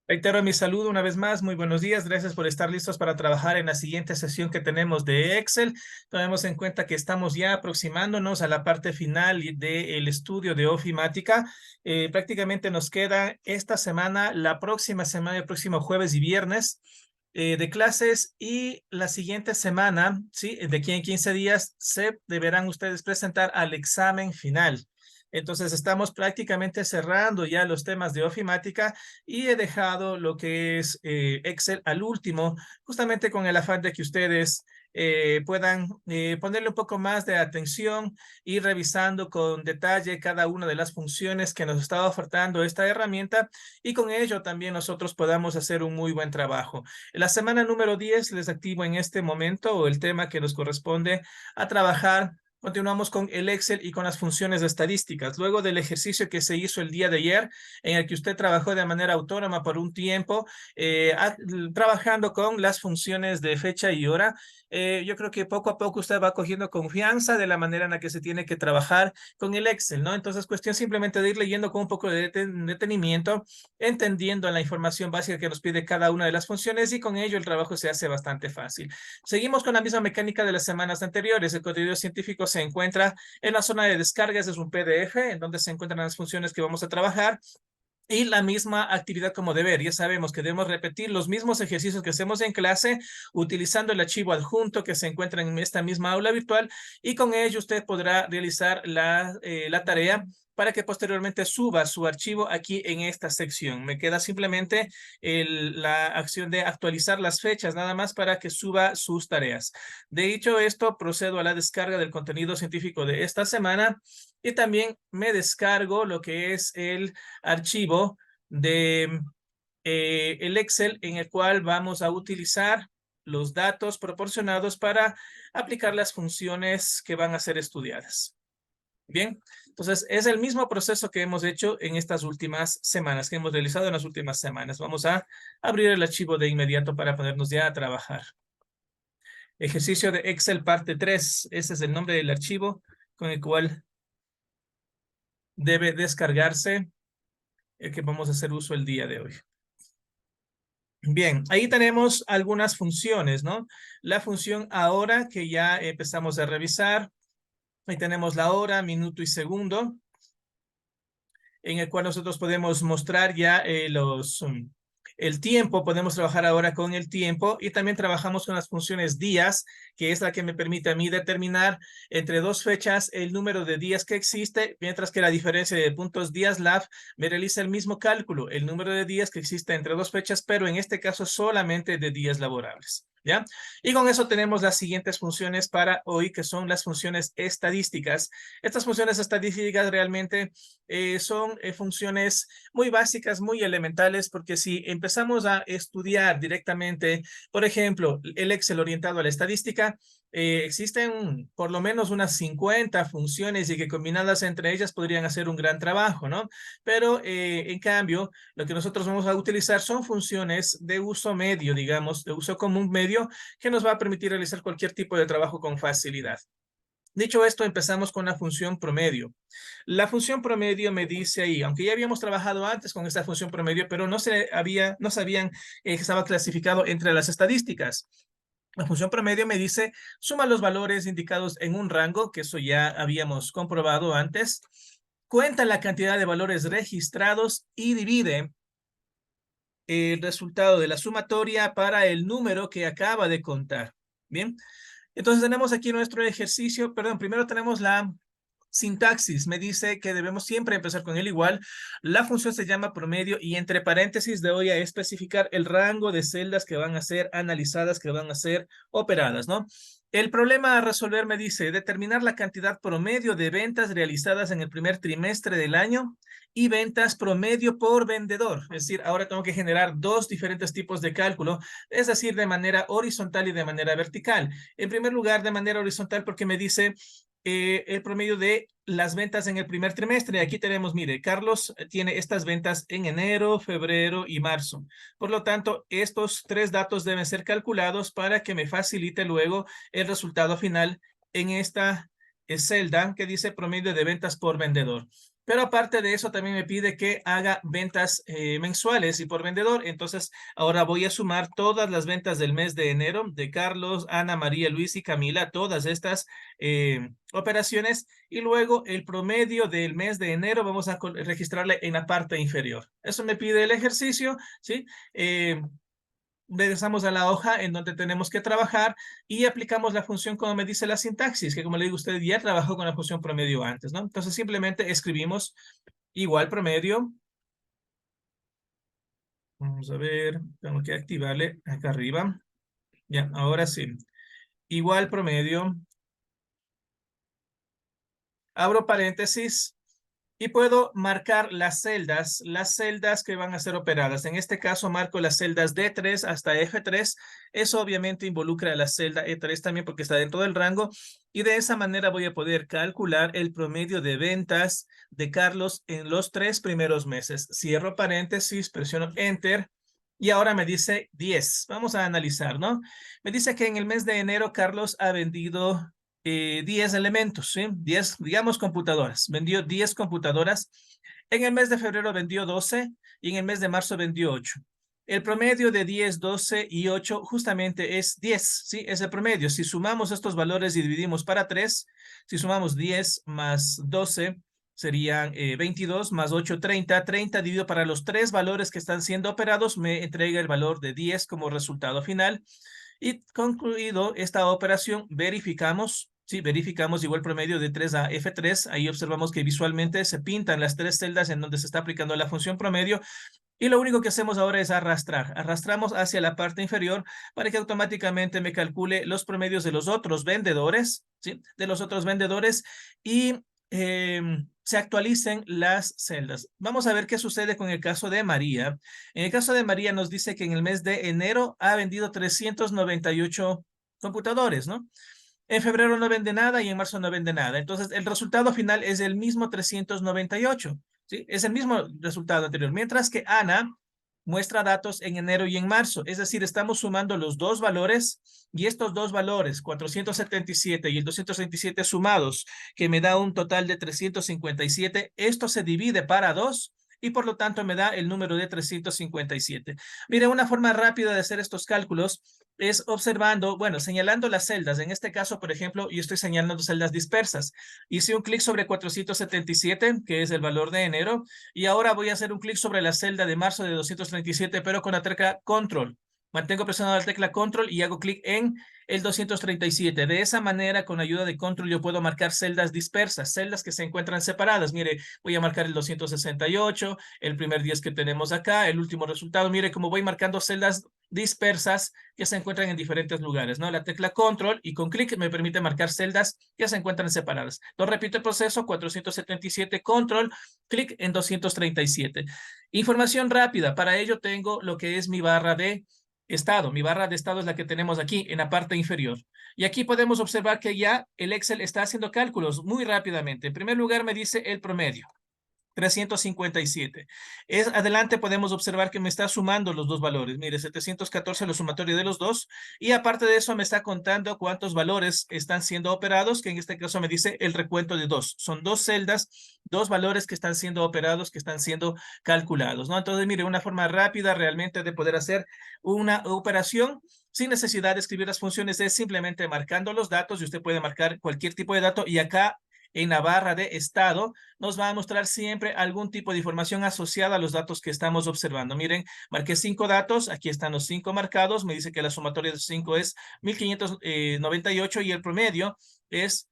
Reitero mi saludo una vez más. Muy buenos días. Gracias por estar listos para trabajar en la siguiente sesión que tenemos de Excel. Tomemos en cuenta que estamos ya aproximándonos a la parte final del estudio de ofimática. Prácticamente nos queda esta semana, la próxima semana, el próximo jueves y viernes de clases, y la siguiente semana, ¿sí? De aquí en 15 días, se deberán ustedes presentar al examen final. Entonces estamos prácticamente cerrando ya los temas de ofimática y he dejado lo que es Excel al último, justamente con el afán de que ustedes puedan ponerle un poco más de atención y revisando con detalle cada una de las funciones que nos está ofertando esta herramienta, y con ello también nosotros podamos hacer un muy buen trabajo. En la semana número 10 les activo en este momento el tema que nos corresponde a trabajar. Continuamos con el Excel y con las funciones estadísticas. Luego del ejercicio que se hizo el día de ayer, en el que usted trabajó de manera autónoma por un tiempo, trabajando con las funciones de fecha y hora, yo creo que poco a poco usted va cogiendo confianza de la manera en la que se tiene que trabajar con el Excel, ¿no? Entonces, cuestión simplemente de ir leyendo con un poco de detenimiento, entendiendo la información básica que nos pide cada una de las funciones, y con ello el trabajo se hace bastante fácil. Seguimos con la misma mecánica de las semanas anteriores. El contenido científico se encuentra en la zona de descargas, es un PDF en donde se encuentran las funciones que vamos a trabajar. Y la misma actividad como deber. Ya sabemos que debemos repetir los mismos ejercicios que hacemos en clase utilizando el archivo adjunto que se encuentra en esta misma aula virtual, y con ello usted podrá realizar la tarea para que posteriormente suba su archivo aquí en esta sección. Me queda simplemente la acción de actualizar las fechas nada más para que suba sus tareas. De dicho esto, procedo a la descarga del contenido científico de esta semana, y también me descargo lo que es el archivo de el Excel, en el cual vamos a utilizar los datos proporcionados para aplicar las funciones que van a ser estudiadas. Bien, entonces es el mismo proceso que hemos hecho en estas últimas semanas, que hemos realizado en las últimas semanas. Vamos a abrir el archivo de inmediato para ponernos ya a trabajar. Ejercicio de Excel parte 3. Ese es el nombre del archivo con el cual debe descargarse el que vamos a hacer uso el día de hoy. Bien, ahí tenemos algunas funciones, ¿no? La función ahora, que ya empezamos a revisar. Ahí tenemos la hora, minuto y segundo, en el cual nosotros podemos mostrar ya el tiempo. Podemos trabajar ahora con el tiempo, y también trabajamos con las funciones días, que es la que me permite a mí determinar entre dos fechas el número de días que existe, mientras que la diferencia de puntos días LAF me realiza el mismo cálculo, el número de días que existe entre dos fechas, pero en este caso solamente de días laborables. ¿Ya? Y con eso tenemos las siguientes funciones para hoy, que son las funciones estadísticas. Estas funciones estadísticas realmente son funciones muy básicas, muy elementales, porque si empezamos a estudiar directamente, por ejemplo, el Excel orientado a la estadística, existen por lo menos unas 50 funciones, y que combinadas entre ellas podrían hacer un gran trabajo, ¿no? Pero en cambio, lo que nosotros vamos a utilizar son funciones de uso medio, digamos, de uso común medio, que nos va a permitir realizar cualquier tipo de trabajo con facilidad. Dicho esto, empezamos con la función promedio. La función promedio me dice ahí, aunque ya habíamos trabajado antes con esta función promedio, pero no sabían que estaba clasificado entre las estadísticas. La función promedio me dice, suma los valores indicados en un rango, que eso ya habíamos comprobado antes, cuenta la cantidad de valores registrados y divide el resultado de la sumatoria para el número que acaba de contar. Bien, entonces tenemos aquí nuestro ejercicio. Perdón, primero tenemos la sintaxis. Me dice que debemos siempre empezar con el igual. La función se llama promedio, y entre paréntesis voy a especificar el rango de celdas que van a ser analizadas, que van a ser operadas, ¿no? El problema a resolver me dice determinar la cantidad promedio de ventas realizadas en el primer trimestre del año y ventas promedio por vendedor. Es decir, ahora tengo que generar dos diferentes tipos de cálculo, es decir, de manera horizontal y de manera vertical. En primer lugar, de manera horizontal, porque me dice el promedio de las ventas en el primer trimestre. Aquí tenemos, mire, Carlos tiene estas ventas en enero, febrero y marzo. Por lo tanto, estos tres datos deben ser calculados para que me facilite luego el resultado final en esta celda que dice promedio de ventas por vendedor. Pero aparte de eso, también me pide que haga ventas mensuales y por vendedor. Entonces, ahora voy a sumar todas las ventas del mes de enero de Carlos, Ana, María, Luis y Camila, todas estas operaciones. Y luego el promedio del mes de enero vamos a registrarle en la parte inferior. Eso me pide el ejercicio, ¿sí? Regresamos a la hoja en donde tenemos que trabajar y aplicamos la función como me dice la sintaxis, que como le digo, usted ya trabajó con la función promedio antes, ¿no? Entonces simplemente escribimos igual promedio. Vamos a ver, tengo que activarle acá arriba. Ya, ahora sí. Igual promedio. Abro paréntesis. Y puedo marcar las celdas que van a ser operadas. En este caso marco las celdas D3 hasta F3. Eso obviamente involucra a la celda E3 también porque está dentro del rango. Y de esa manera voy a poder calcular el promedio de ventas de Carlos en los 3 primeros meses. Cierro paréntesis, presiono Enter. Y ahora me dice 10. Vamos a analizar, ¿no? Me dice que en el mes de enero Carlos ha vendido 10 elementos, ¿sí? 10, digamos, computadoras. Vendió 10 computadoras. En el mes de febrero vendió 12 y en el mes de marzo vendió 8. El promedio de 10, 12 y 8 justamente es 10, ¿sí? Es el promedio. Si sumamos estos valores y dividimos para 3, si sumamos 10 más 12, serían 22 más 8, 30. 30 dividido para los 3 valores que están siendo operados, me entrega el valor de 10 como resultado final. Y concluido esta operación, verificamos, sí, verificamos igual promedio de 3 a F3. Ahí observamos que visualmente se pintan las 3 celdas en donde se está aplicando la función promedio. Y lo único que hacemos ahora es arrastrar. Arrastramos hacia la parte inferior para que automáticamente me calcule los promedios de los otros vendedores, ¿sí? De los otros vendedores y se actualicen las celdas. Vamos a ver qué sucede con el caso de María. En el caso de María nos dice que en el mes de enero ha vendido 398 computadores, ¿no? En febrero no vende nada y en marzo no vende nada. Entonces, el resultado final es el mismo 398, ¿sí? Es el mismo resultado anterior. Mientras que Ana muestra datos en enero y en marzo. Es decir, estamos sumando los 2 valores y estos 2 valores, 477 y el 227 sumados, que me da un total de 357. Esto se divide para 2 y por lo tanto me da el número de 357. Mire, una forma rápida de hacer estos cálculos es observando, bueno, señalando las celdas. En este caso, por ejemplo, yo estoy señalando celdas dispersas. Hice un clic sobre 477, que es el valor de enero, y ahora voy a hacer un clic sobre la celda de marzo de 237, pero con la tecla Control. Mantengo presionada la tecla Control y hago clic en el 237. De esa manera, con ayuda de Control, yo puedo marcar celdas dispersas, celdas que se encuentran separadas. Mire, voy a marcar el 268, el primer 10 que tenemos acá, el último resultado. Mire cómo voy marcando celdas dispersas que se encuentran en diferentes lugares, ¿no? La tecla Control y con clic me permite marcar celdas que se encuentran separadas. Lo repito el proceso, 477, Control, clic en 237. Información rápida, para ello tengo lo que es mi barra de estado. Mi barra de estado es la que tenemos aquí en la parte inferior. Y aquí podemos observar que ya el Excel está haciendo cálculos muy rápidamente. En primer lugar me dice el promedio. 357. Adelante podemos observar que me está sumando los 2 valores. Mire, 714 lo sumatorio de los dos. Y aparte de eso me está contando cuántos valores están siendo operados, que en este caso me dice el recuento de 2. Son 2 celdas, 2 valores que están siendo operados, que están siendo calculados, ¿no? Entonces, mire, una forma rápida realmente de poder hacer una operación sin necesidad de escribir las funciones es simplemente marcando los datos y usted puede marcar cualquier tipo de dato y acá en la barra de estado nos va a mostrar siempre algún tipo de información asociada a los datos que estamos observando. Miren, marqué 5 datos, aquí están los 5 marcados, me dice que la sumatoria de 5 es 1598 y el promedio es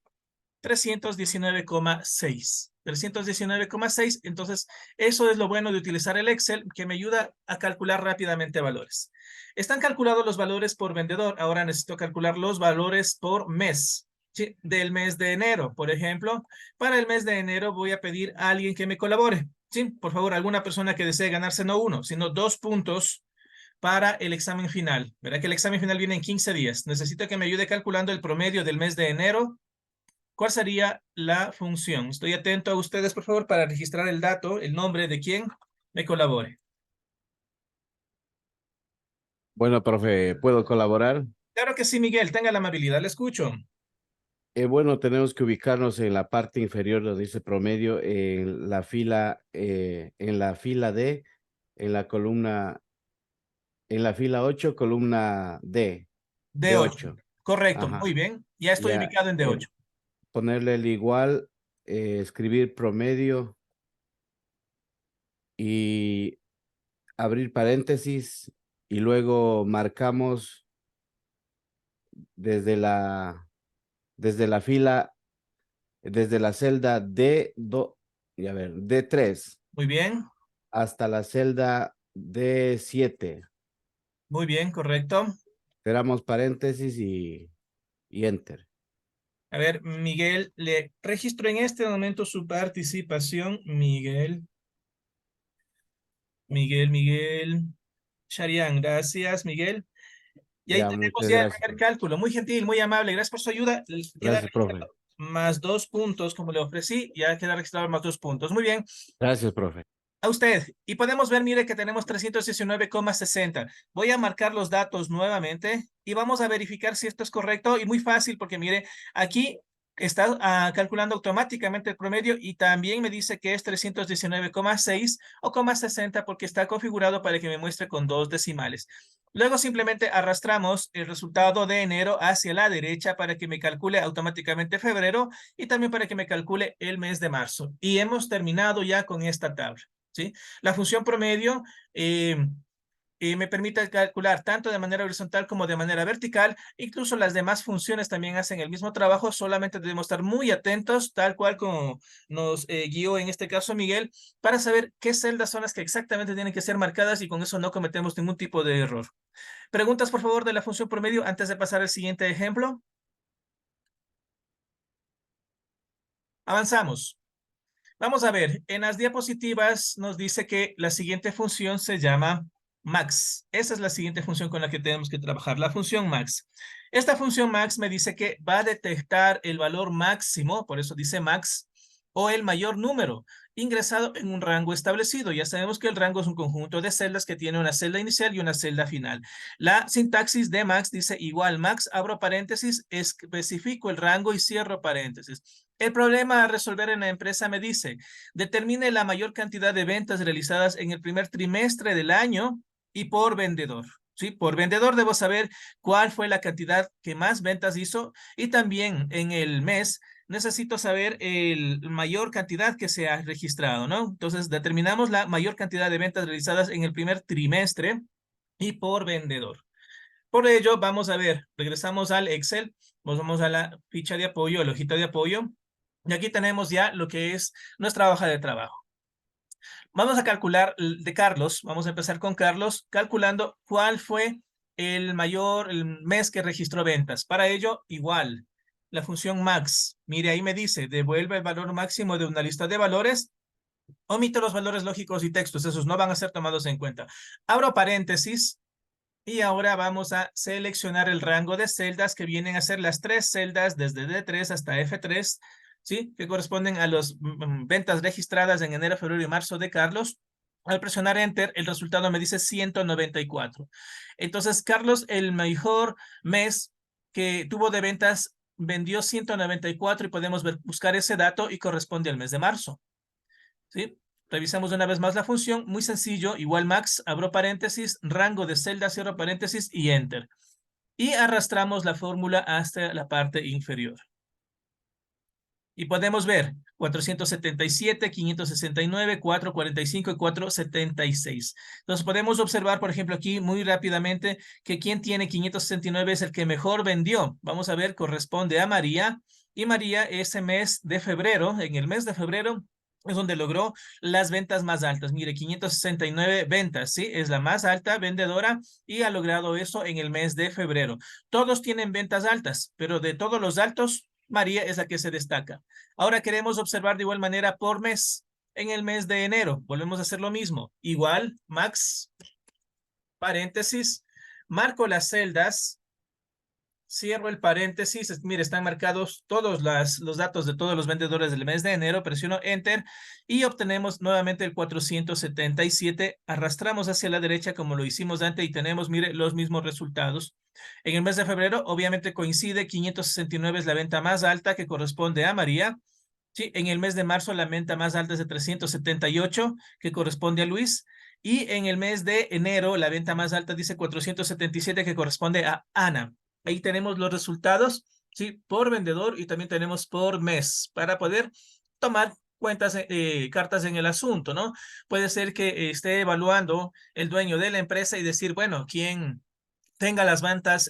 319,6. 319,6. Entonces, eso es lo bueno de utilizar el Excel, que me ayuda a calcular rápidamente valores. Están calculados los valores por vendedor. Ahora necesito calcular los valores por mes. Sí, del mes de enero, por ejemplo. Para el mes de enero voy a pedir a alguien que me colabore. Sí, por favor, alguna persona que desee ganarse no 1, sino 2 puntos para el examen final. Verá que el examen final viene en 15 días. Necesito que me ayude calculando el promedio del mes de enero. ¿Cuál sería la función? Estoy atento a ustedes, por favor, para registrar el dato, el nombre de quien me colabore. Bueno, profe, ¿puedo colaborar? Claro que sí, Miguel, tenga la amabilidad, le escucho. Bueno, tenemos que ubicarnos en la parte inferior donde dice promedio, en la fila D, en la columna, en la fila 8, columna D, d d ocho. ocho. Correcto, muy Ajá. bien. Ya estoy Ya, ubicado en D8. ponerle el igual, escribir promedio y abrir paréntesis y luego marcamos desde la, desde la fila, desde la celda y a ver, D3 Muy bien, hasta la celda D7. muy bien, correcto. Cerramos paréntesis y enter. A ver, Miguel, le registro en este momento su participación. Miguel. Sharian, gracias, Miguel. Y ahí Ya, tenemos muchas ya el gracias. primer cálculo. Muy gentil, muy amable. Gracias por su ayuda. Queda Gracias, profe. registrado más 2 puntos, como le ofrecí. Ya queda registrado más 2 puntos. Muy bien. Gracias, profe. A usted. Y podemos ver, mire, que tenemos 319,60. Voy a marcar los datos nuevamente y vamos a verificar si esto es correcto. Y muy fácil, porque mire, aquí está calculando automáticamente el promedio y también me dice que es 319,6 o 60 porque está configurado para que me muestre con 2 decimales. Luego simplemente arrastramos el resultado de enero hacia la derecha para que me calcule automáticamente febrero y también para que me calcule el mes de marzo. Y hemos terminado ya con esta tabla. ¿Sí? La función promedio me permite calcular tanto de manera horizontal como de manera vertical. Incluso las demás funciones también hacen el mismo trabajo, solamente debemos estar muy atentos, tal cual como nos guió en este caso Miguel, para saber qué celdas son las que exactamente tienen que ser marcadas y con eso no cometemos ningún tipo de error. Preguntas, por favor, de la función promedio antes de pasar al siguiente ejemplo. Avanzamos. Vamos a ver, en las diapositivas nos dice que la siguiente función se llama max. Esa es la siguiente función con la que tenemos que trabajar, la función max. Esta función max me dice que va a detectar el valor máximo, por eso dice max, o el mayor número ingresado en un rango establecido. Ya sabemos que el rango es un conjunto de celdas que tiene una celda inicial y una celda final. La sintaxis de max dice igual max, abro paréntesis, especifico el rango y cierro paréntesis. El problema a resolver en la empresa me dice, determine la mayor cantidad de ventas realizadas en el primer trimestre del año y por vendedor. ¿Sí? Por vendedor debo saber cuál fue la cantidad que más ventas hizo y también en el mes necesito saber el mayor cantidad que se ha registrado, ¿no? Entonces determinamos la mayor cantidad de ventas realizadas en el primer trimestre y por vendedor. Por ello, vamos a ver, regresamos al Excel, nos vamos a la ficha de apoyo, a la hojita de apoyo, y aquí tenemos ya lo que es nuestra hoja de trabajo. Vamos a calcular de Carlos, vamos a empezar con Carlos, calculando cuál fue el mes que registró ventas. Para ello, igual, la función max, mire ahí me dice, devuelve el valor máximo de una lista de valores, omito los valores lógicos y textos, esos no van a ser tomados en cuenta. Abro paréntesis, y ahora vamos a seleccionar el rango de celdas que vienen a ser las 3 celdas desde D3 hasta F3, ¿sí? Que corresponden a las ventas registradas en enero, febrero y marzo de Carlos. Al presionar Enter, el resultado me dice 194. Entonces, Carlos, el mejor mes que tuvo de ventas, vendió 194 y podemos buscar ese dato y corresponde al mes de marzo. ¿Sí? Revisamos una vez más la función, muy sencillo, igual max, abro paréntesis, rango de celda, cierro paréntesis y enter. Y arrastramos la fórmula hasta la parte inferior. Y podemos ver 477, 569, 445 y 476. Entonces podemos observar, por ejemplo, aquí muy rápidamente que quien tiene 569 es el que mejor vendió. Vamos a ver, corresponde a María. Y María ese mes de febrero, en el mes de febrero, es donde logró las ventas más altas. Mire, 569 ventas, ¿sí? Es la más alta vendedora y ha logrado eso en el mes de febrero. Todos tienen ventas altas, pero de todos los altos, María es la que se destaca. Ahora queremos observar de igual manera por mes. En el mes de enero, volvemos a hacer lo mismo. Igual, max, paréntesis, marco las celdas Cierro el paréntesis. Mire, están marcados todos los datos de todos los vendedores del mes de enero. Presiono Enter y obtenemos nuevamente el 477. Arrastramos hacia la derecha como lo hicimos antes y tenemos, mire, los mismos resultados. En el mes de febrero, obviamente coincide, 569 es la venta más alta que corresponde a María. Sí, en el mes de marzo la venta más alta es de 378 que corresponde a Luis. Y en el mes de enero la venta más alta dice 477 que corresponde a Ana. Ahí tenemos los resultados, ¿sí? Por vendedor y también tenemos por mes para poder tomar cuentas, cartas en el asunto, ¿no? Puede ser que esté evaluando el dueño de la empresa y decir, bueno, ¿quién tenga las ventas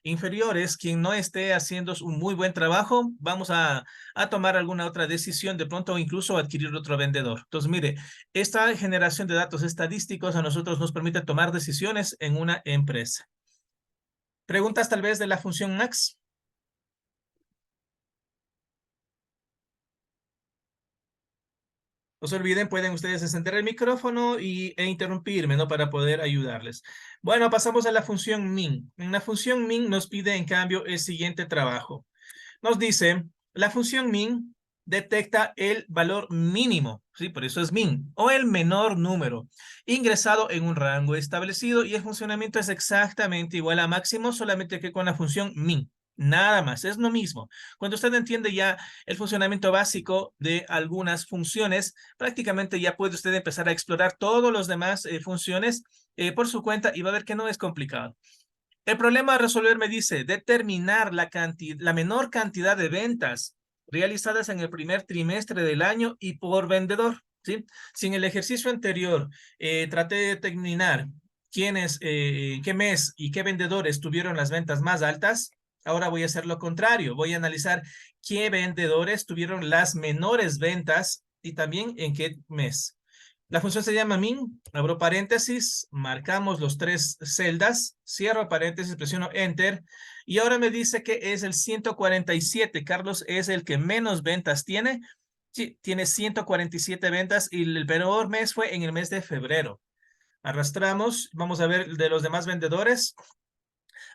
inferiores, quien no esté haciendo un muy buen trabajo, vamos a tomar alguna otra decisión, de pronto incluso adquirir otro vendedor. Entonces, mire, esta generación de datos estadísticos a nosotros nos permite tomar decisiones en una empresa. ¿Preguntas tal vez de la función Max? No se olviden, pueden ustedes encender el micrófono e interrumpirme, ¿no? Para poder ayudarles. Bueno, pasamos a la función min. En la función min nos pide, en cambio, el siguiente trabajo. Nos dice, la función min detecta el valor mínimo, ¿sí? Por eso es min, o el menor número, ingresado en un rango establecido y el funcionamiento es exactamente igual a máximo, solamente que con la función min. Nada más, es lo mismo. Cuando usted entiende ya el funcionamiento básico de algunas funciones, prácticamente ya puede usted empezar a explorar todos los demás funciones por su cuenta y va a ver que no es complicado. El problema a resolver me dice determinar la menor cantidad de ventas realizadas en el primer trimestre del año y por vendedor, ¿sí? Si en el ejercicio anterior traté de determinar qué mes y qué vendedores tuvieron las ventas más altas, ahora voy a hacer lo contrario. Voy a analizar qué vendedores tuvieron las menores ventas y también en qué mes. La función se llama min, abro paréntesis, marcamos los tres celdas, cierro paréntesis, presiono enter y ahora me dice que es el 147. Carlos es el que menos ventas tiene. Sí, tiene 147 ventas y el peor mes fue en el mes de febrero. Arrastramos, vamos a ver de los demás vendedores.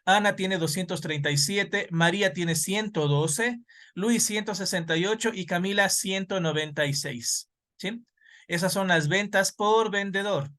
Ana tiene 237, María tiene 112, Luis 168 y Camila 196. ¿Sí? Esas son las ventas por vendedor.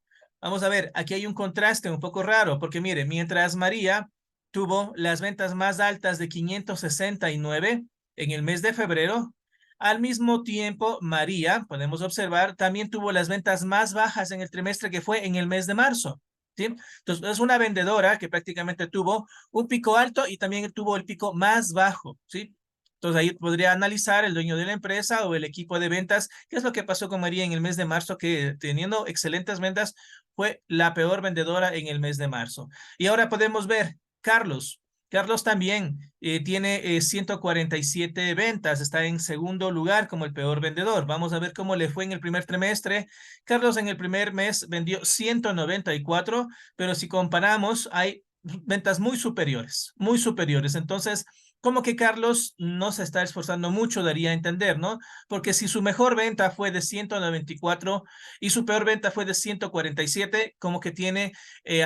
Vamos a ver, aquí hay un contraste un poco raro, porque mire, mientras María tuvo las ventas más altas de 569 en el mes de febrero, al mismo tiempo María, podemos observar, también tuvo las ventas más bajas en el trimestre que fue en el mes de marzo. ¿Sí? Entonces, es una vendedora que prácticamente tuvo un pico alto y también tuvo el pico más bajo, ¿sí? Entonces, ahí podría analizar el dueño de la empresa o el equipo de ventas, qué es lo que pasó con María en el mes de marzo, que teniendo excelentes ventas, fue la peor vendedora en el mes de marzo. Y ahora podemos ver, Carlos. Carlos también tiene 147 ventas, está en segundo lugar como el peor vendedor. Vamos a ver cómo le fue en el primer trimestre. Carlos en el primer mes vendió 194, pero si comparamos, hay ventas muy superiores, muy superiores. Entonces, como que Carlos no se está esforzando mucho, daría a entender, ¿no? Porque si su mejor venta fue de 194 y su peor venta fue de 147, como que tiene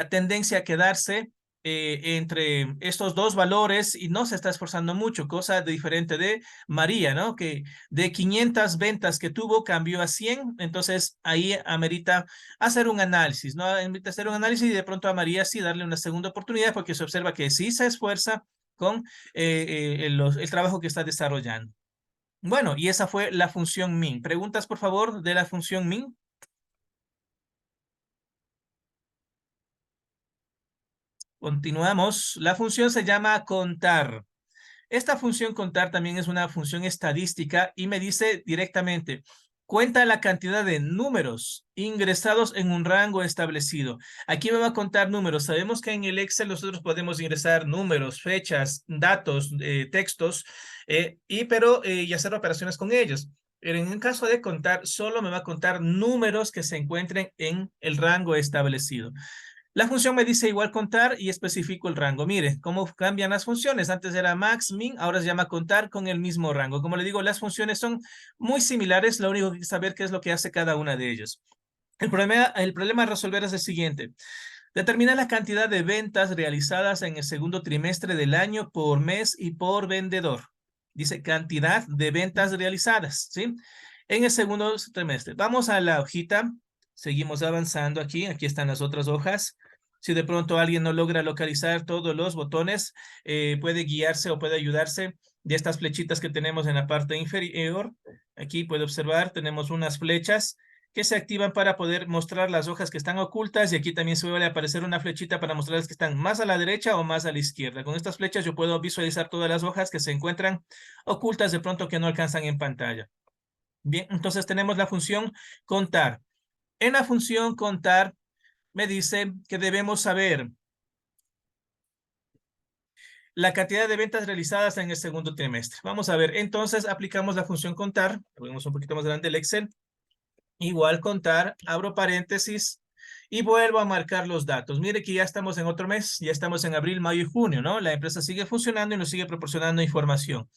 tendencia a quedarse entre estos dos valores y no se está esforzando mucho, cosa diferente de María, ¿no? Que de 500 ventas que tuvo cambió a 100, entonces ahí amerita hacer un análisis, ¿no? Amerita hacer un análisis y de pronto a María sí darle una segunda oportunidad porque se observa que sí se esfuerza con el trabajo que está desarrollando. Bueno, y esa fue la función min. ¿Preguntas, por favor, de la función min? Continuamos. La función se llama contar. Esta función contar también es una función estadística y me dice directamente, cuenta la cantidad de números ingresados en un rango establecido. Aquí me va a contar números. Sabemos que en el Excel nosotros podemos ingresar números, fechas, datos, textos, y hacer operaciones con ellos. Pero en el caso de contar, solo me va a contar números que se encuentren en el rango establecido. La función me dice igual contar y especifico el rango. Mire cómo cambian las funciones. Antes era max, min, ahora se llama contar con el mismo rango. Como le digo, las funciones son muy similares. Lo único que hay que saber qué es lo que hace cada una de ellas. El problema a resolver es el siguiente. Determina la cantidad de ventas realizadas en el segundo trimestre del año por mes y por vendedor. Dice cantidad de ventas realizadas, ¿sí? En el segundo trimestre. Vamos a la hojita. Seguimos avanzando aquí. Aquí están las otras hojas. Si de pronto alguien no logra localizar todos los botones, puede guiarse o puede ayudarse de estas flechitas que tenemos en la parte inferior. Aquí puede observar, tenemos unas flechas que se activan para poder mostrar las hojas que están ocultas, y aquí también suele aparecer una flechita para mostrarles que están más a la derecha o más a la izquierda. Con estas flechas yo puedo visualizar todas las hojas que se encuentran ocultas de pronto que no alcanzan en pantalla. Bien, entonces tenemos la función contar. En la función contar me dice que debemos saber la cantidad de ventas realizadas en el segundo trimestre. Vamos a ver, entonces aplicamos la función contar. Ponemos un poquito más grande el Excel. Igual contar, abro paréntesis y vuelvo a marcar los datos. Mire que ya estamos en otro mes, ya estamos en abril, mayo y junio, ¿no? La empresa sigue funcionando y nos sigue proporcionando información.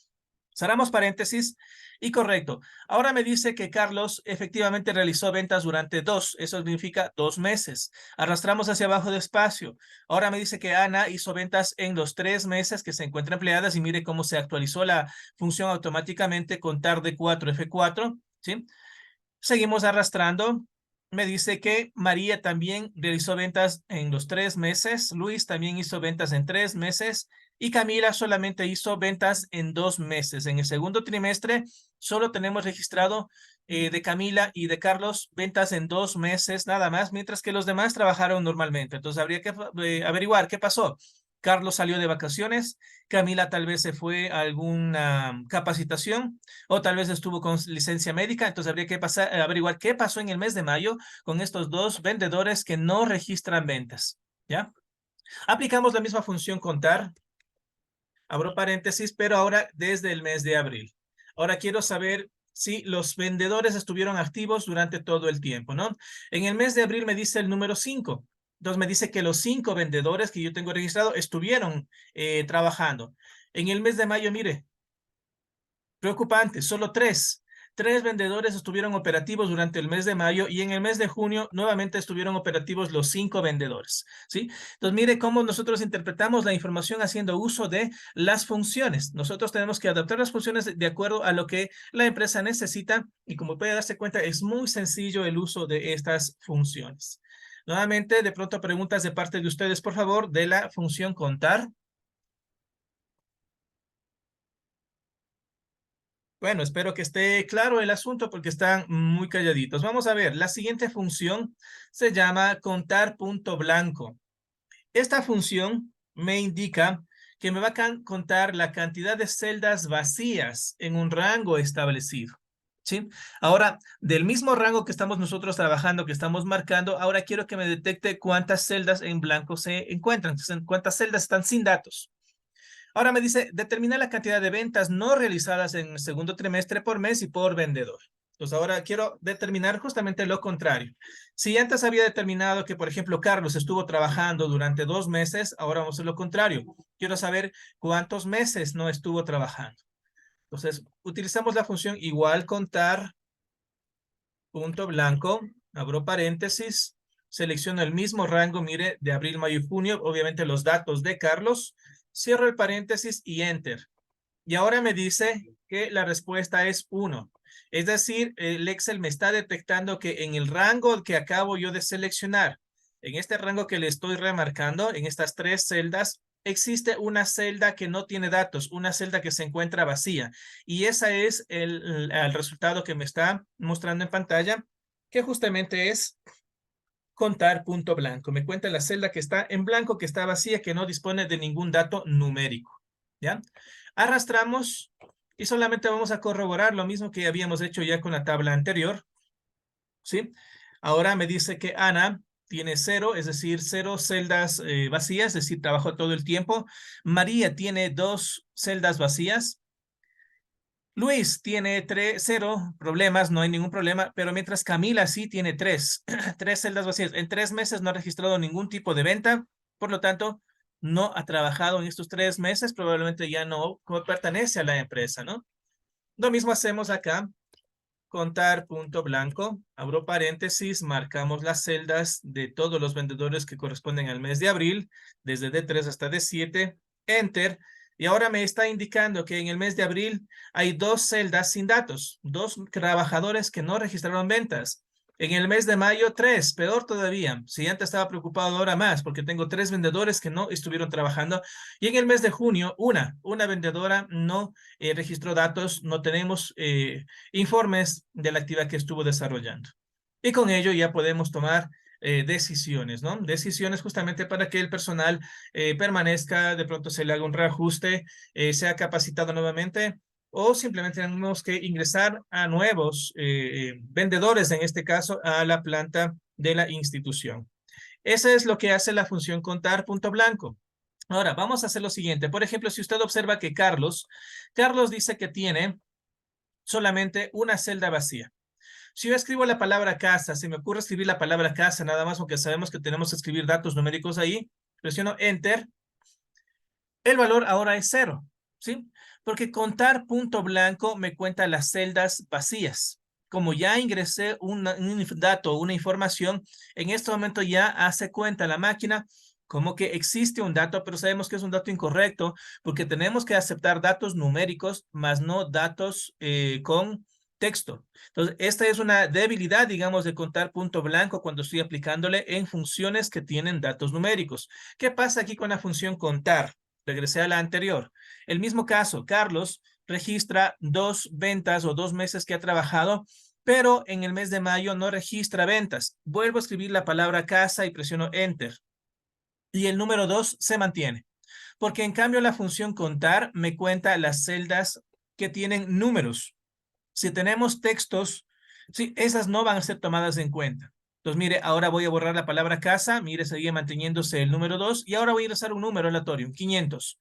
Cerramos paréntesis y correcto. Ahora me dice que Carlos efectivamente realizó ventas durante eso significa 2 meses. Arrastramos hacia abajo despacio. Ahora me dice que Ana hizo ventas en los 3 meses que se encuentran empleadas, y mire cómo se actualizó la función automáticamente contar de 4 F4, ¿sí? Seguimos arrastrando. Me dice que María también realizó ventas en los 3 meses. Luis también hizo ventas en 3 meses. Y Camila solamente hizo ventas en 2 meses. En el segundo trimestre solo tenemos registrado de Camila y de Carlos ventas en 2 meses nada más, mientras que los demás trabajaron normalmente. Entonces habría que averiguar qué pasó. Carlos salió de vacaciones, Camila tal vez se fue a alguna capacitación, o tal vez estuvo con licencia médica. Entonces habría que averiguar qué pasó en el mes de mayo con estos dos vendedores que no registran ventas, ¿ya? Aplicamos la misma función contar, abro paréntesis, pero ahora desde el mes de abril. Ahora quiero saber si los vendedores estuvieron activos durante todo el tiempo, ¿no? En el mes de abril me dice el número 5. Entonces me dice que los 5 vendedores que yo tengo registrado estuvieron trabajando. En el mes de mayo, mire, preocupante, solo 3. 3 vendedores estuvieron operativos durante el mes de mayo, y en el mes de junio nuevamente estuvieron operativos los 5 vendedores, ¿sí? Entonces, mire cómo nosotros interpretamos la información haciendo uso de las funciones. Nosotros tenemos que adaptar las funciones de acuerdo a lo que la empresa necesita, y como puede darse cuenta, es muy sencillo el uso de estas funciones. Nuevamente, de pronto preguntas de parte de ustedes, por favor, de la función contar. Bueno, espero que esté claro el asunto porque están muy calladitos. Vamos a ver, la siguiente función se llama contar punto blanco. Esta función me indica que me va a contar la cantidad de celdas vacías en un rango establecido, ¿sí? Ahora, del mismo rango que estamos nosotros trabajando, que estamos marcando, ahora quiero que me detecte cuántas celdas en blanco se encuentran, entonces, cuántas celdas están sin datos. Ahora me dice, determina la cantidad de ventas no realizadas en el segundo trimestre por mes y por vendedor. Entonces ahora quiero determinar justamente lo contrario. Si antes había determinado que, por ejemplo, Carlos estuvo trabajando durante 2 meses, ahora vamos a hacer lo contrario. Quiero saber cuántos meses no estuvo trabajando. Entonces, utilizamos la función igual contar, punto blanco, abro paréntesis, selecciono el mismo rango, mire, de abril, mayo y junio, obviamente los datos de Carlos, cierro el paréntesis y enter. Y ahora me dice que la respuesta es 1. Es decir, el Excel me está detectando que en el rango que acabo yo de seleccionar, en este rango que le estoy remarcando, en estas 3 celdas, existe una celda que no tiene datos, una celda que se encuentra vacía. Y ese es el resultado que me está mostrando en pantalla, que justamente es contar punto blanco. Me cuenta la celda que está en blanco, que está vacía, que no dispone de ningún dato numérico. ¿Ya? Arrastramos y solamente vamos a corroborar lo mismo que habíamos hecho ya con la tabla anterior, ¿sí? Ahora me dice que Ana tiene 0, es decir, 0 celdas vacías, es decir, trabajó todo el tiempo. María tiene 2 celdas vacías. Luis tiene 0 problemas, no hay ningún problema, pero mientras Camila sí tiene 3 celdas vacías. En 3 meses no ha registrado ningún tipo de venta, por lo tanto, no ha trabajado en estos 3 meses, probablemente ya no pertenece a la empresa, ¿no? Lo mismo hacemos acá contar punto blanco, abro paréntesis, marcamos las celdas de todos los vendedores que corresponden al mes de abril, desde D3 hasta D7, enter, y ahora me está indicando que en el mes de abril hay 2 celdas sin datos, 2 trabajadores que no registraron ventas. En el mes de mayo, 3, peor todavía. Si antes estaba preocupado, ahora más, porque tengo 3 vendedores que no estuvieron trabajando. Y en el mes de junio, una vendedora no registró datos, no tenemos informes de la actividad que estuvo desarrollando. Y con ello ya podemos tomar decisiones, ¿no? Decisiones justamente para que el personal permanezca, de pronto se le haga un reajuste, sea capacitado nuevamente, o simplemente tenemos que ingresar a nuevos vendedores, en este caso, a la planta de la institución. Eso es lo que hace la función contar punto blanco. Ahora, vamos a hacer lo siguiente. Por ejemplo, si usted observa que Carlos dice que tiene solamente una celda vacía. Si yo escribo la palabra casa, se me ocurre escribir la palabra casa, nada más, aunque sabemos que tenemos que escribir datos numéricos ahí, presiono Enter, el valor ahora es 0, ¿sí? Porque contar punto blanco me cuenta las celdas vacías. Como ya ingresé un dato, una información, en este momento ya hace cuenta la máquina como que existe un dato, pero sabemos que es un dato incorrecto porque tenemos que aceptar datos numéricos, más no datos con texto. Entonces, esta es una debilidad, digamos, de contar punto blanco cuando estoy aplicándole en funciones que tienen datos numéricos. ¿Qué pasa aquí con la función contar? Regresé a la anterior. El mismo caso, Carlos registra 2 ventas o 2 meses que ha trabajado, pero en el mes de mayo no registra ventas. Vuelvo a escribir la palabra casa y presiono Enter. Y el número 2 se mantiene. Porque en cambio la función contar me cuenta las celdas que tienen números. Si tenemos textos, sí, esas no van a ser tomadas en cuenta. Entonces, mire, ahora voy a borrar la palabra casa. Mire, sigue manteniéndose el número 2. Y ahora voy a ingresar un número aleatorio, 500.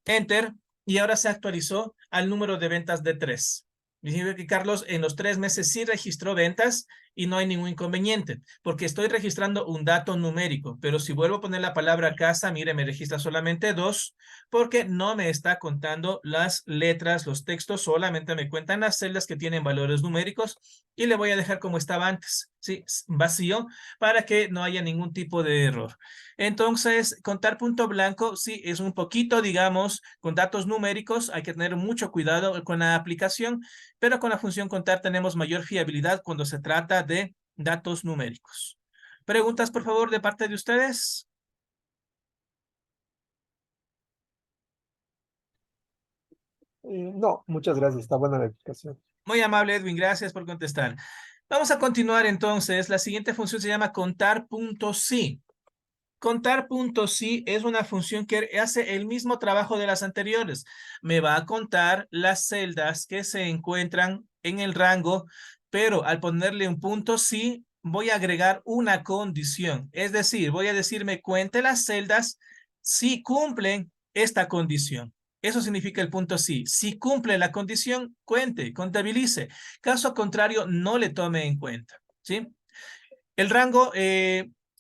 Enter. Y ahora se actualizó al número de ventas de 3. Dice que Carlos en los 3 meses sí registró ventas y no hay ningún inconveniente, porque estoy registrando un dato numérico, pero si vuelvo a poner la palabra casa, mire, me registra solamente 2, porque no me está contando las letras, los textos, solamente me cuentan las celdas que tienen valores numéricos y le voy a dejar como estaba antes, ¿sí? Vacío, para que no haya ningún tipo de error. Entonces, contar punto blanco, sí, es un poquito, digamos, con datos numéricos, hay que tener mucho cuidado con la aplicación, pero con la función contar tenemos mayor fiabilidad cuando se trata de datos numéricos. ¿Preguntas, por favor, de parte de ustedes? No, muchas gracias, está buena la explicación. Muy amable, Edwin, gracias por contestar. Vamos a continuar entonces. La siguiente función se llama contar punto sí. Contar puntos sí es una función que hace el mismo trabajo de las anteriores. Me va a contar las celdas que se encuentran en el rango, pero al ponerle un punto sí, voy a agregar una condición. Es decir, voy a decirme cuente las celdas si cumplen esta condición. Eso significa el punto sí. Si cumple la condición, cuente, contabilice. Caso contrario, no le tome en cuenta. ¿Sí? El rango,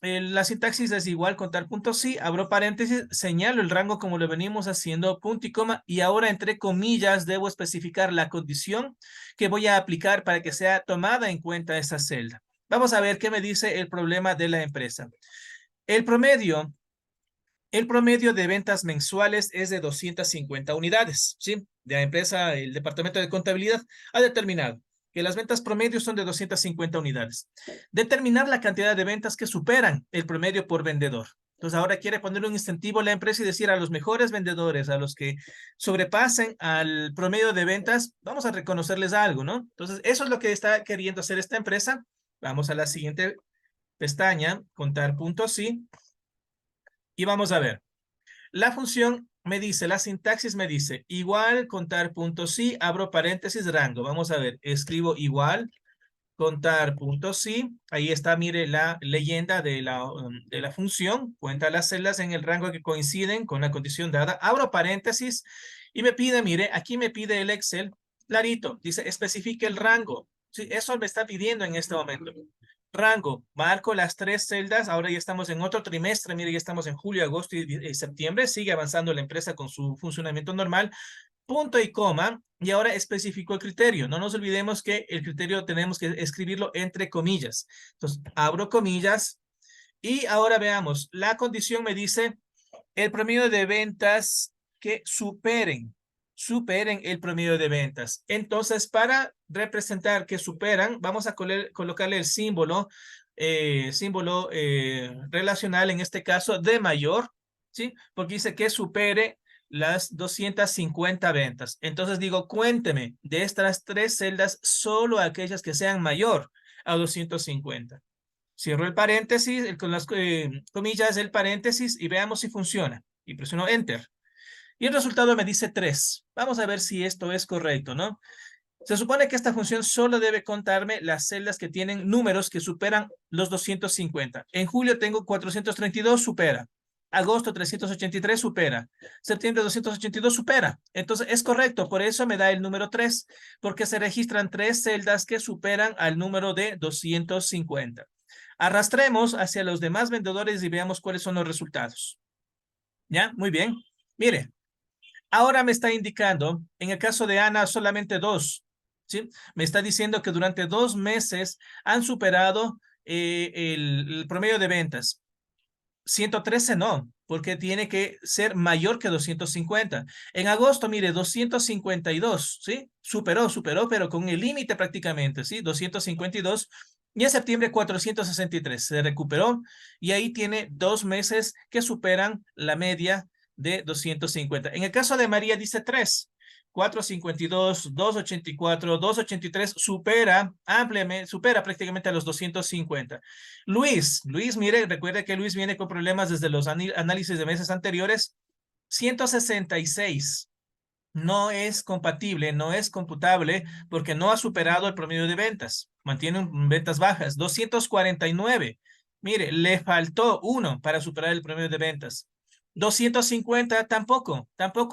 la sintaxis es igual, contar puntos sí, abro paréntesis, señalo el rango como lo venimos haciendo, punto y coma, y ahora entre comillas debo especificar la condición que voy a aplicar para que sea tomada en cuenta esa celda. Vamos a ver qué me dice el problema de la empresa. El promedio de ventas mensuales es de 250 unidades, ¿sí? La empresa, el departamento de contabilidad ha determinado que las ventas promedio son de 250 unidades. Determinar la cantidad de ventas que superan el promedio por vendedor. Entonces ahora quiere poner un incentivo a la empresa y decir a los mejores vendedores, a los que sobrepasen al promedio de ventas, vamos a reconocerles algo, ¿no? Entonces eso es lo que está queriendo hacer esta empresa. Vamos a la siguiente pestaña, contar puntos sí. Y vamos a ver. La función me dice, la sintaxis me dice, igual contar punto sí, abro paréntesis, rango. Vamos a ver, escribo igual, contar punto sí. Ahí está, mire, la leyenda de la función. Cuenta las celdas en el rango que coinciden con la condición dada. Abro paréntesis y me pide, mire, aquí me pide el Excel, clarito, dice, especifique el rango. Sí, eso me está pidiendo en este momento. Rango, marco las 3 celdas, ahora ya estamos en otro trimestre, mire, ya estamos en julio, agosto y septiembre, sigue avanzando la empresa con su funcionamiento normal. punto y coma, y ahora especificó el criterio. No nos olvidemos que el criterio tenemos que escribirlo entre comillas. Entonces, abro comillas, y ahora veamos, la condición me dice el promedio de ventas que superen el promedio de ventas. Entonces, para representar que superan, vamos a colocarle el símbolo relacional, en este caso, de mayor, ¿sí? Porque dice que supere las 250 ventas. Entonces digo, cuénteme de estas 3 celdas, solo aquellas que sean mayor a 250. Cierro el paréntesis, con las comillas del paréntesis, y veamos si funciona. Y presiono Enter. Y el resultado me dice 3. Vamos a ver si esto es correcto, ¿no? Se supone que esta función solo debe contarme las celdas que tienen números que superan los 250. En julio tengo 432, supera. Agosto 383, supera. Septiembre 282, supera. Entonces es correcto, por eso me da el número 3, porque se registran 3 celdas que superan al número de 250. Arrastremos hacia los demás vendedores y veamos cuáles son los resultados. ¿Ya? Muy bien. Mire, ahora me está indicando, en el caso de Ana, solamente 2. ¿Sí? Me está diciendo que durante 2 meses han superado el promedio de ventas. 113 no, porque tiene que ser mayor que 250. En agosto, mire, 252, ¿sí? Superó, pero con el límite prácticamente, ¿sí? 252. Y en septiembre 463, se recuperó, y ahí tiene 2 meses que superan la media de 250. En el caso de María dice 3. 452, 284, 283, supera ampliamente, supera prácticamente a los 250. Luis, mire, recuerde que Luis viene con problemas desde los análisis de meses anteriores. 166. No es compatible, no es computable, porque no ha superado el promedio de ventas. Mantiene ventas bajas. 249. Mire, le faltó 1 para superar el promedio de ventas. 250 tampoco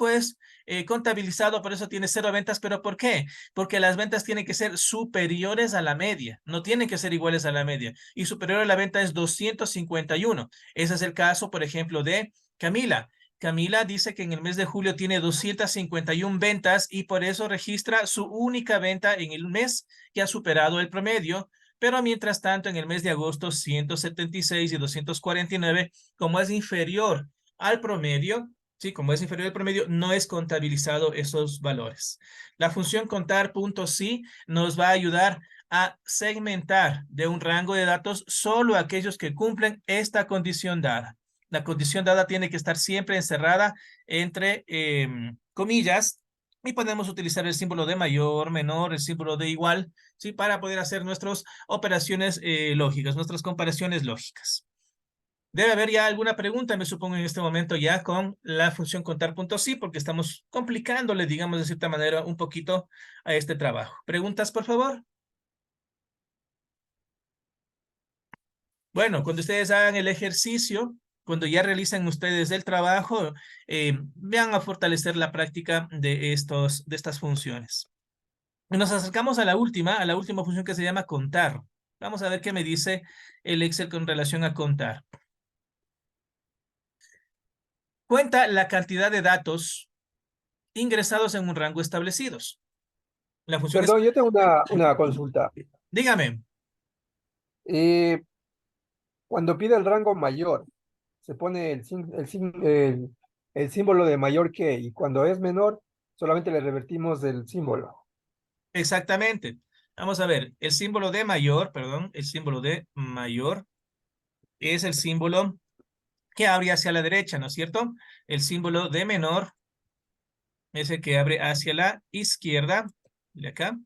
es contabilizado, por eso tiene 0 ventas. ¿Pero por qué? Porque las ventas tienen que ser superiores a la media, no tienen que ser iguales a la media, y superior a la venta es 251. Ese es el caso, por ejemplo, de Camila. Camila dice que en el mes de julio tiene 251 ventas y por eso registra su única venta en el mes que ha superado el promedio. Pero mientras tanto, en el mes de agosto, 176 y 249, como es inferior al promedio, ¿sí? Como es inferior al promedio, no es contabilizado esos valores. La función contar puntos sí nos va a ayudar a segmentar de un rango de datos solo aquellos que cumplen esta condición dada. La condición dada tiene que estar siempre encerrada entre comillas, y podemos utilizar el símbolo de mayor, menor, el símbolo de igual, ¿sí? Para poder hacer nuestras operaciones lógicas, nuestras comparaciones lógicas. Debe haber ya alguna pregunta, me supongo, en este momento ya con la función contar puntos sí, porque estamos complicándole, digamos, de cierta manera, un poquito a este trabajo. ¿Preguntas, por favor? Bueno, cuando ustedes hagan el ejercicio, cuando ya realizan ustedes el trabajo, van a fortalecer la práctica de estas funciones. Y nos acercamos a la última función, que se llama contar. Vamos a ver qué me dice el Excel con relación a contar. Cuenta la cantidad de datos ingresados en un rango establecidos. La función es... Perdón, yo tengo una consulta. Dígame. Eh, Cuando pide el rango mayor, se pone el símbolo de mayor que, y cuando es menor, solamente le revertimos el símbolo. Exactamente. Vamos a ver, el símbolo de mayor, perdón, el símbolo de mayor es el símbolo que abre hacia la derecha, ¿no es cierto? El símbolo de menor es el que abre hacia la izquierda, de acá.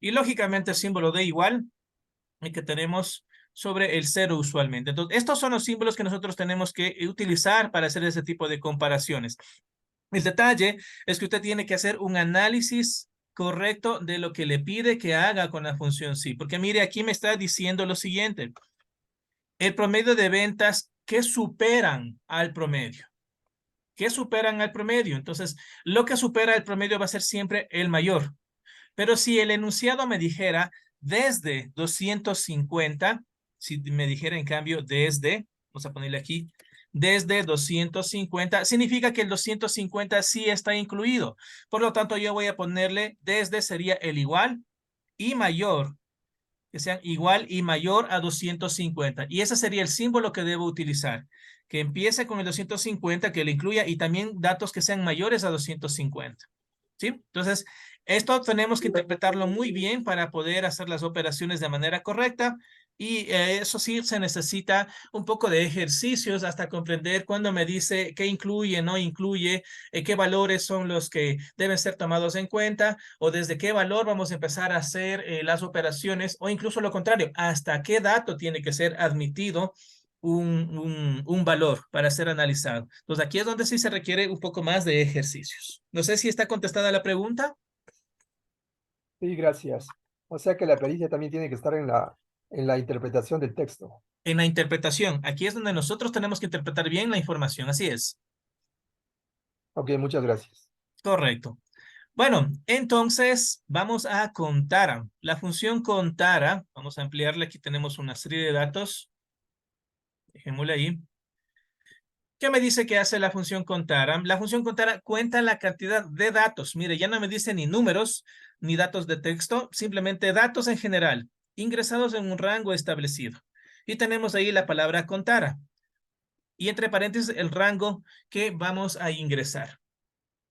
Y lógicamente el símbolo de igual, el que tenemos sobre el 0 usualmente. Entonces, estos son los símbolos que nosotros tenemos que utilizar para hacer ese tipo de comparaciones. El detalle es que usted tiene que hacer un análisis correcto de lo que le pide que haga con la función sí. Porque mire, aquí me está diciendo lo siguiente. El promedio de ventas que superan al promedio. Que superan al promedio. Entonces, lo que supera el promedio va a ser siempre el mayor. Pero si el enunciado me dijera desde 250, si me dijera en cambio desde, vamos a ponerle aquí, desde 250, significa que el 250 sí está incluido. Por lo tanto, yo voy a ponerle desde sería el igual y mayor, que sean igual y mayor a 250. Y ese sería el símbolo que debo utilizar, que empiece con el 250, que le incluya y también datos que sean mayores a 250. ¿Sí? Entonces, esto tenemos que interpretarlo muy bien para poder hacer las operaciones de manera correcta. Y eso sí, se necesita un poco de ejercicios hasta comprender cuando me dice qué incluye, no incluye, qué valores son los que deben ser tomados en cuenta o desde qué valor vamos a empezar a hacer las operaciones o incluso lo contrario, hasta qué dato tiene que ser admitido un valor para ser analizado. Entonces aquí es donde sí se requiere un poco más de ejercicios. No sé si está contestada la pregunta. Sí, gracias. O sea que la pericia también tiene que estar en la interpretación del texto. En la interpretación, aquí es donde nosotros tenemos que interpretar bien la información, así es. Ok, muchas gracias. Correcto. Bueno, entonces vamos a contar. La función contar, vamos a ampliarle, aquí tenemos una serie de datos. Dejémosle ahí. ¿Qué me dice que hace la función contar? La función contar cuenta la cantidad de datos. Mire, ya no me dice ni números, ni datos de texto, simplemente datos en general, ingresados en un rango establecido. Y tenemos ahí la palabra contar. Y entre paréntesis, el rango que vamos a ingresar.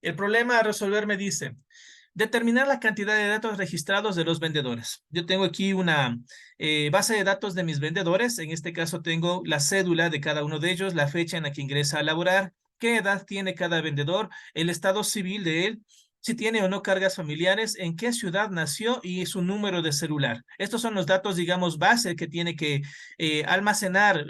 El problema a resolver me dice, determinar la cantidad de datos registrados de los vendedores. Yo tengo aquí una base de datos de mis vendedores. En este caso tengo la cédula de cada uno de ellos, la fecha en la que ingresa a laborar, qué edad tiene cada vendedor, el estado civil de él, si tiene o no cargas familiares, en qué ciudad nació y su número de celular. Estos son los datos, digamos, base que tiene que almacenar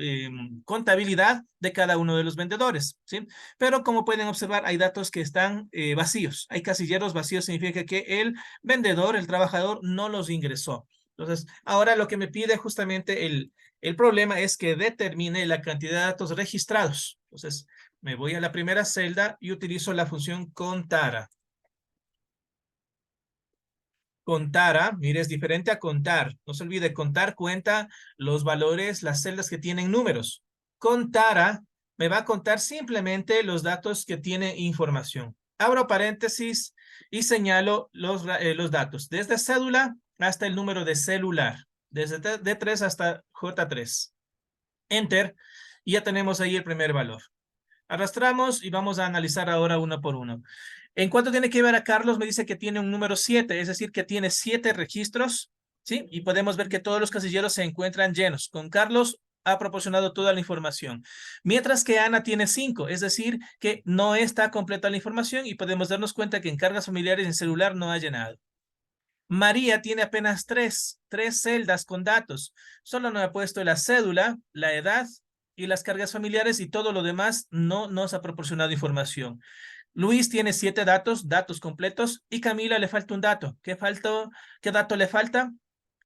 contabilidad de cada uno de los vendedores, ¿sí? Pero como pueden observar, hay datos que están vacíos. Hay casilleros vacíos, significa que el vendedor, el trabajador, no los ingresó. Entonces, ahora lo que me pide justamente el problema es que determine la cantidad de datos registrados. Entonces, me voy a la primera celda y utilizo la función contara. Contara, mire, es diferente a contar. No se olvide, contar cuenta los valores, las celdas que tienen números. Contara me va a contar simplemente los datos que tiene información. Abro paréntesis y señalo los datos, desde cédula hasta el número de celular, desde D3 hasta J3. Enter, y ya tenemos ahí el primer valor. Arrastramos y vamos a analizar ahora uno por uno. En cuanto tiene que ver a Carlos, me dice que tiene un número 7, es decir, que tiene 7 registros, ¿sí? Y podemos ver que todos los casilleros se encuentran llenos. Con Carlos ha proporcionado toda la información. Mientras que Ana tiene 5, es decir, que no está completa la información y podemos darnos cuenta que en cargas familiares en celular no ha llenado. María tiene apenas 3 celdas con datos. Solo nos ha puesto la cédula, la edad y las cargas familiares y todo lo demás no nos ha proporcionado información. Luis tiene 7 datos completos, y Camila le falta un dato. ¿Qué dato le falta?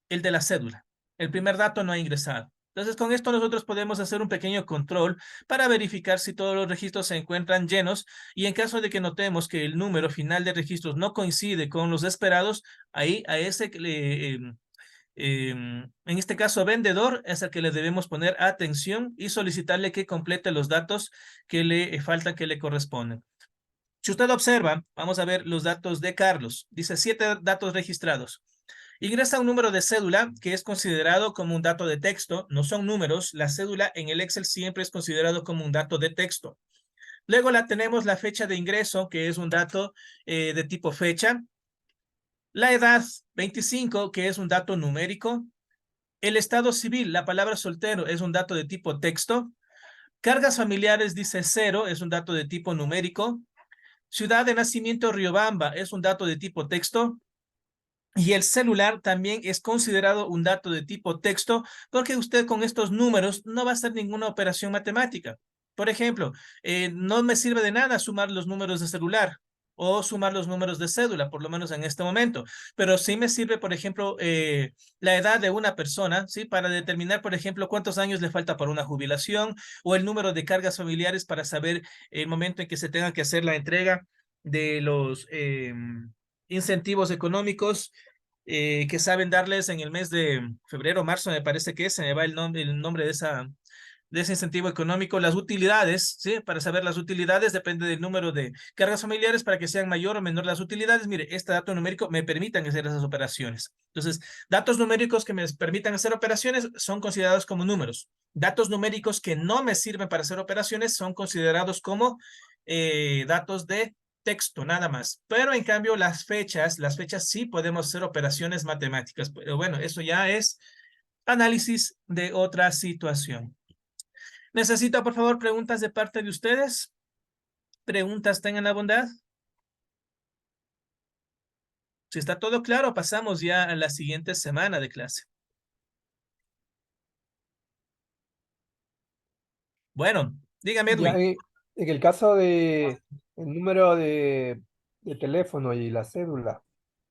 El de la cédula. El primer dato no ha ingresado. Entonces, con esto nosotros podemos hacer un pequeño control para verificar si todos los registros se encuentran llenos, y en caso de que notemos que el número final de registros no coincide con los esperados, ahí a ese en este caso vendedor es al que le debemos poner atención y solicitarle que complete los datos que le faltan, que le corresponden. Si usted observa, vamos a ver los datos de Carlos. Dice 7 datos registrados. Ingresa un número de cédula que es considerado como un dato de texto. No son números. La cédula en el Excel siempre es considerado como un dato de texto. Luego tenemos la fecha de ingreso, que es un dato de tipo fecha. La edad, 25, que es un dato numérico. El estado civil, la palabra soltero, es un dato de tipo texto. Cargas familiares, dice 0, es un dato de tipo numérico. Ciudad de nacimiento Riobamba es un dato de tipo texto. Y el celular también es considerado un dato de tipo texto, porque usted con estos números no va a hacer ninguna operación matemática. Por ejemplo, no me sirve de nada sumar los números de celular o sumar los números de cédula, por lo menos en este momento. Pero sí me sirve, por ejemplo, la edad de una persona, ¿sí? Para determinar, por ejemplo, cuántos años le falta para una jubilación, o el número de cargas familiares para saber el momento en que se tenga que hacer la entrega de los incentivos económicos que saben darles en el mes de febrero, marzo, me parece que es, se me va el nombre de ese incentivo económico, las utilidades, ¿sí? Para saber las utilidades depende del número de cargas familiares para que sean mayor o menor las utilidades. Mire, este dato numérico me permitan hacer esas operaciones. Entonces, datos numéricos que me permitan hacer operaciones son considerados como números. Datos numéricos que no me sirven para hacer operaciones son considerados como datos de texto, nada más. Pero en cambio, las fechas sí podemos hacer operaciones matemáticas. Pero bueno, eso ya es análisis de otra situación. Necesito, por favor, preguntas de parte de ustedes. Preguntas, tengan la bondad. Si está todo claro, pasamos ya a la siguiente semana de clase. Bueno, dígame, Ya Edwin. en el caso de el número de teléfono y la cédula,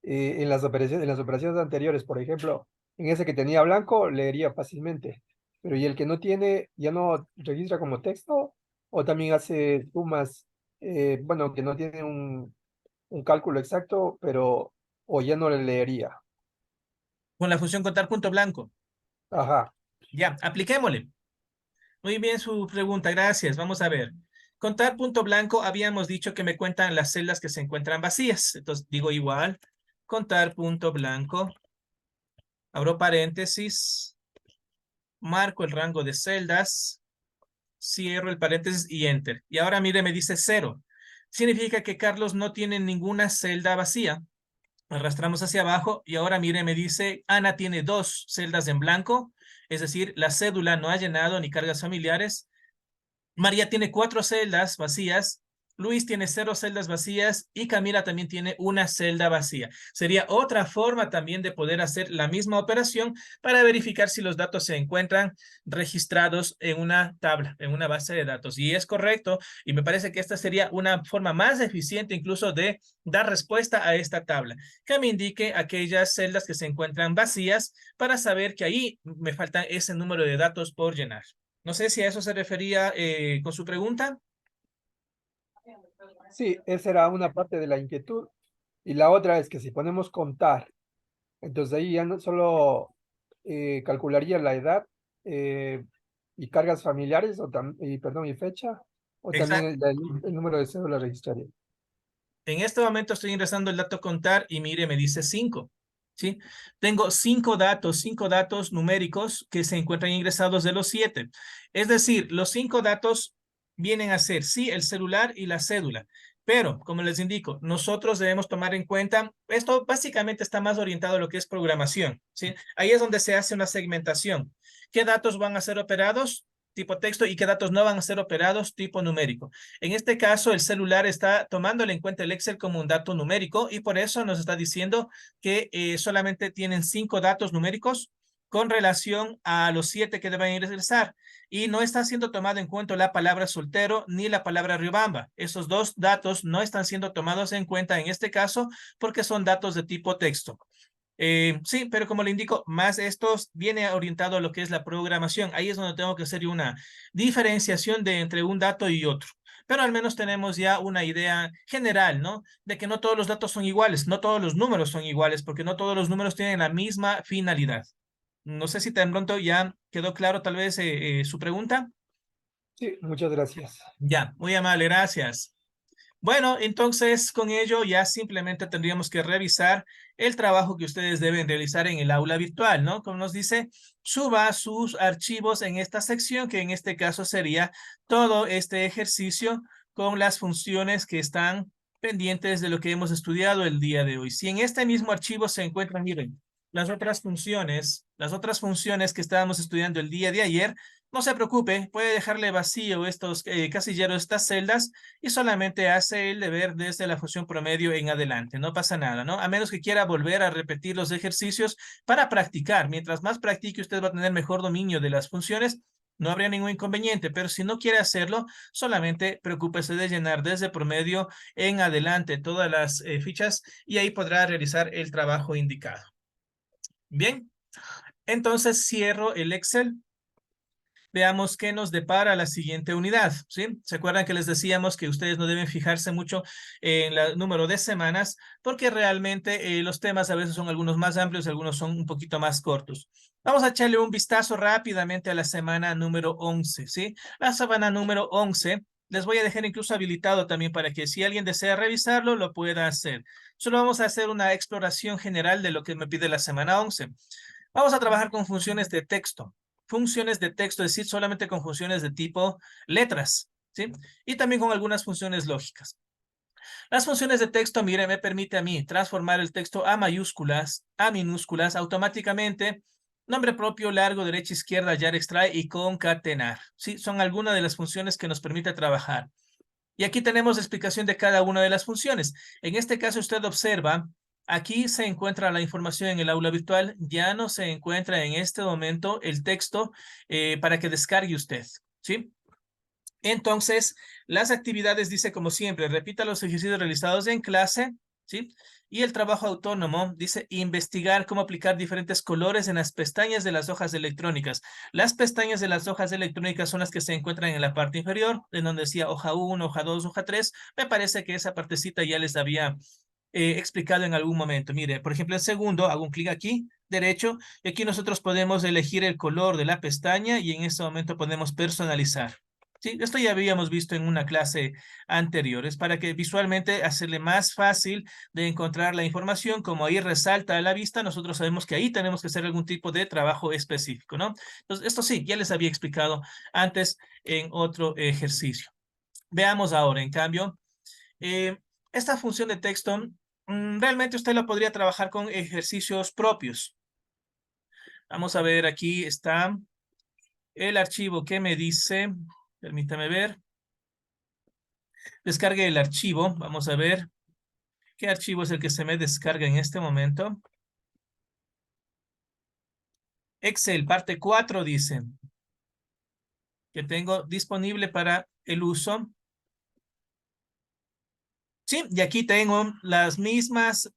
en las operaciones anteriores, por ejemplo, en ese que tenía blanco, leería fácilmente, pero ¿y el que no tiene, ya no registra como texto o también hace sumas, bueno, que no tiene un cálculo exacto, pero o ya no le leería? Con la función contar punto blanco. Ajá, Ya, apliquémosle. Muy bien su pregunta, gracias. Vamos a ver. Contar punto blanco, habíamos dicho que me cuentan las celdas que se encuentran vacías. Entonces digo igual, contar punto blanco, abro paréntesis, marco el rango de celdas, cierro el paréntesis y enter. Y ahora mire, me dice 0. Significa que Carlos no tiene ninguna celda vacía. Arrastramos hacia abajo y ahora mire, me dice Ana tiene 2 celdas en blanco, es decir, la cédula no ha llenado ni cargas familiares. María tiene 4 celdas vacías, Luis tiene 0 celdas vacías y Camila también tiene una celda vacía. Sería otra forma también de poder hacer la misma operación para verificar si los datos se encuentran registrados en una tabla, en una base de datos. Y es correcto, y me parece que esta sería una forma más eficiente incluso de dar respuesta a esta tabla, que me indique aquellas celdas que se encuentran vacías para saber que ahí me falta ese número de datos por llenar. No sé si a eso se refería con su pregunta. sí, esa era una parte de la inquietud. Y la otra es que si ponemos contar, entonces ahí ya no solo calcularía la edad eh, y cargas familiares, perdón, y fecha, o también Exacto. el número de cédula registraria. En este momento estoy ingresando el dato contar y mire, me dice 5. ¿Sí? Tengo 5 datos numéricos que se encuentran ingresados de los 7. Es decir, los 5 datos vienen a ser, sí, el celular y la cédula. Pero, como les indico, nosotros debemos tomar en cuenta, esto básicamente está más orientado a lo que es programación, ¿sí? Ahí es donde se hace una segmentación. ¿Qué datos van a ser operados? Tipo texto y qué datos no van a ser operados tipo numérico. En este caso, el celular está tomándole en cuenta el Excel como un dato numérico y por eso nos está diciendo que solamente tienen 5 datos numéricos con relación a los 7 que deben ingresar y no está siendo tomado en cuenta la palabra soltero ni la palabra Riobamba. Esos 2 datos no están siendo tomados en cuenta en este caso porque son datos de tipo texto. Sí, pero como le indico, más esto viene orientado a lo que es la programación. Ahí es donde tengo que hacer una diferenciación de entre un dato y otro. Pero al menos tenemos ya una idea general, ¿no? De que no todos los datos son iguales, no todos los números son iguales, porque no todos los números tienen la misma finalidad. No sé si tan pronto ya quedó claro tal vez su pregunta. Sí, muchas gracias. Ya, muy amable, gracias. Bueno, entonces con ello ya simplemente tendríamos que revisar el trabajo que ustedes deben realizar en el aula virtual, ¿no? Como nos dice, suba sus archivos en esta sección, que en este caso sería todo este ejercicio con las funciones que están pendientes de lo que hemos estudiado el día de hoy. Si en este mismo archivo se encuentran, miren, las otras funciones que estábamos estudiando el día de ayer, no se preocupe, puede dejarle vacío estos casilleros, estas celdas, y solamente hace el deber desde la función promedio en adelante. No pasa nada, ¿no? A menos que quiera volver a repetir los ejercicios para practicar. Mientras más practique, usted va a tener mejor dominio de las funciones. No habría ningún inconveniente, pero si no quiere hacerlo, solamente preocúpese de llenar desde promedio en adelante todas las fichas y ahí podrá realizar el trabajo indicado. Bien, entonces cierro el Excel. veamos qué nos depara la siguiente unidad, ¿sí? ¿Se acuerdan que les decíamos que ustedes no deben fijarse mucho en el número de semanas? Porque realmente los temas a veces son algunos más amplios, algunos son un poquito más cortos. Vamos a echarle un vistazo rápidamente a la semana número 11, ¿sí? La semana número 11, les voy a dejar incluso habilitado también para que si alguien desea revisarlo, lo pueda hacer. Solo vamos a hacer una exploración general de lo que me pide la semana 11. Vamos a trabajar con funciones de texto. Funciones de texto, es decir, solamente con funciones de tipo letras, ¿sí? Y también con algunas funciones lógicas. Las funciones de texto, mire, me permite a mí transformar el texto a mayúsculas, a minúsculas, automáticamente, nombre propio, largo, derecha, izquierda, hallar, extrae y concatenar. Sí, son algunas de las funciones que nos permite trabajar. Y aquí tenemos la explicación de cada una de las funciones. En este caso, usted observa, aquí se encuentra la información en el aula virtual, ya no se encuentra en este momento el texto para que descargue usted, ¿sí? Entonces, las actividades dice como siempre, repita los ejercicios realizados en clase, ¿sí? Y el trabajo autónomo dice investigar cómo aplicar diferentes colores en las pestañas de las hojas electrónicas. Las pestañas de las hojas electrónicas son las que se encuentran en la parte inferior, en donde decía hoja 1, hoja 2, hoja 3. Me parece que esa partecita ya les había explicado en algún momento. Mire, por ejemplo, el segundo, hago un clic aquí, derecho, y aquí nosotros podemos elegir el color de la pestaña y en este momento podemos personalizar. Sí, esto ya habíamos visto en una clase anterior. Es para que visualmente hacerle más fácil de encontrar la información. Como ahí resalta a la vista, nosotros sabemos que ahí tenemos que hacer algún tipo de trabajo específico, ¿no? Entonces, esto sí, ya les había explicado antes en otro ejercicio. Veamos ahora, en cambio, eh, esta función de texto, realmente usted la podría trabajar con ejercicios propios. Vamos a ver, aquí está el archivo que me dice, permítame ver. Descargue el archivo. Vamos a ver qué archivo es el que se me descarga en este momento. Excel, parte 4, dice que tengo disponible para el uso. Sí, y aquí tengo los mismos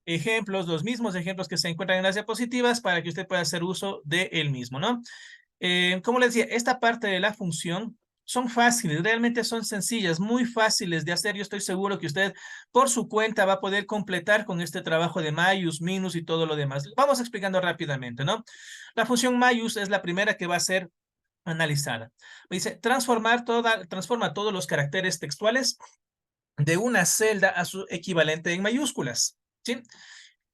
ejemplos que se encuentran en las diapositivas para que usted pueda hacer uso de él mismo, ¿no? Como les decía, esta parte de la función son fáciles, realmente son sencillas, muy fáciles de hacer. Yo estoy seguro que usted por su cuenta va a poder completar con este trabajo de mayús, minus y todo lo demás. Vamos explicando rápidamente, ¿no? La función mayús es la primera que va a ser analizada. Dice, transforma todos los caracteres textuales de una celda a su equivalente en mayúsculas, ¿sí?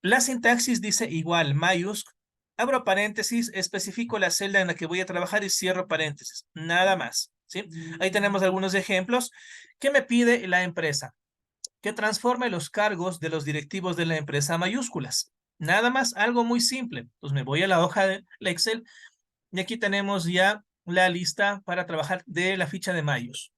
La sintaxis dice igual, mayúscula, abro paréntesis, especifico la celda en la que voy a trabajar y cierro paréntesis, nada más, ¿sí? Ahí tenemos algunos ejemplos. ¿Qué me pide la empresa? Que transforme los cargos de los directivos de la empresa a mayúsculas. Nada más, algo muy simple. Pues me voy a la hoja de Excel y aquí tenemos ya la lista para trabajar de la ficha de mayús.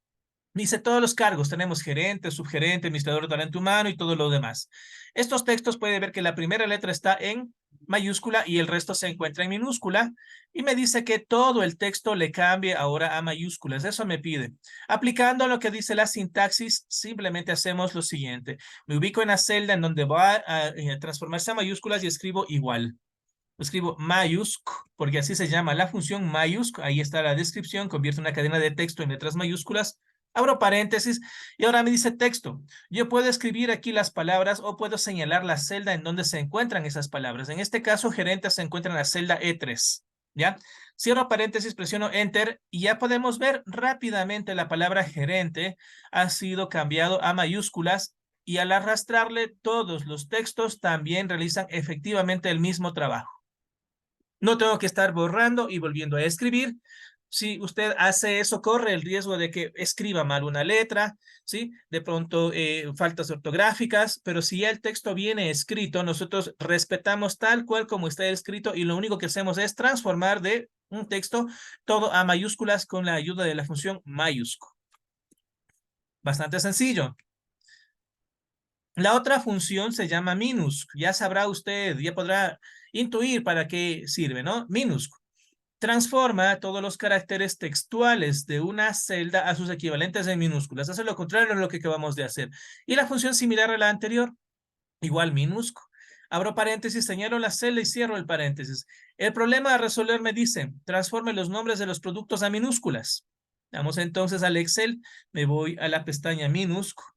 Dice todos los cargos, tenemos gerente, subgerente, administrador de talento humano y todo lo demás. Estos textos puede ver que la primera letra está en mayúscula y el resto se encuentra en minúscula. Y me dice que todo el texto le cambie ahora a mayúsculas. Eso me pide. Aplicando lo que dice la sintaxis, simplemente hacemos lo siguiente. Me ubico en la celda en donde va a transformarse a mayúsculas y escribo igual. Escribo mayúsc, porque así se llama la función mayúsc. Ahí está la descripción, convierte una cadena de texto en letras mayúsculas. Abro paréntesis y ahora me dice texto. Yo puedo escribir aquí las palabras o puedo señalar la celda en donde se encuentran esas palabras. En este caso, gerente se encuentra en la celda E3. ¿Ya? Cierro paréntesis, presiono Enter y ya podemos ver rápidamente la palabra gerente ha sido cambiado a mayúsculas y al arrastrarle todos los textos también realizan efectivamente el mismo trabajo. No tengo que estar borrando y volviendo a escribir. Si usted hace eso, corre el riesgo de que escriba mal una letra, ¿sí? De pronto faltas ortográficas, pero si ya el texto viene escrito, nosotros respetamos tal cual como está escrito y lo único que hacemos es transformar de un texto todo a mayúsculas con la ayuda de la función mayúscula. Bastante sencillo. La otra función se llama minus. Ya sabrá usted, ya podrá intuir para qué sirve, ¿no? Minus. Transforma todos los caracteres textuales de una celda a sus equivalentes en minúsculas. Hace lo contrario de lo que acabamos de hacer. Y la función similar a la anterior, igual minúsculo. Abro paréntesis, señalo la celda y cierro el paréntesis. El problema a resolver me dice, transforme los nombres de los productos a minúsculas. Vamos entonces al Excel, me voy a la pestaña minúscula,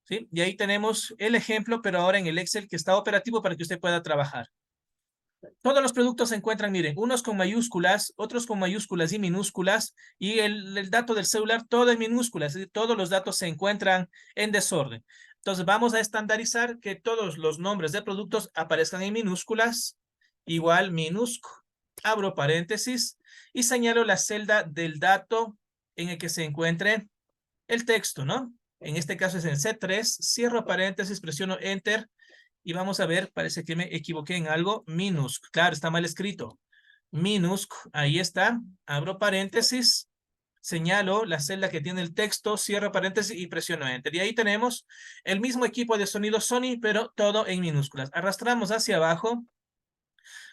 ¿sí? Y ahí tenemos el ejemplo, pero ahora en el Excel que está operativo para que usted pueda trabajar. Todos los productos se encuentran, miren, unos con mayúsculas, otros con mayúsculas y minúsculas, y el dato del celular todo en minúsculas, todos los datos se encuentran en desorden. Entonces vamos a estandarizar que todos los nombres de productos aparezcan en minúsculas, igual minúsculo, abro paréntesis y señalo la celda del dato en el que se encuentre el texto, ¿no? En este caso es en C3, cierro paréntesis, presiono Enter, y vamos a ver, parece que me equivoqué en algo, minúsculo, claro, está mal escrito. Minúsculo, ahí está, abro paréntesis, señalo la celda que tiene el texto, cierro paréntesis y presiono Enter. Y ahí tenemos el mismo equipo de sonido Sony, pero todo en minúsculas. Arrastramos hacia abajo.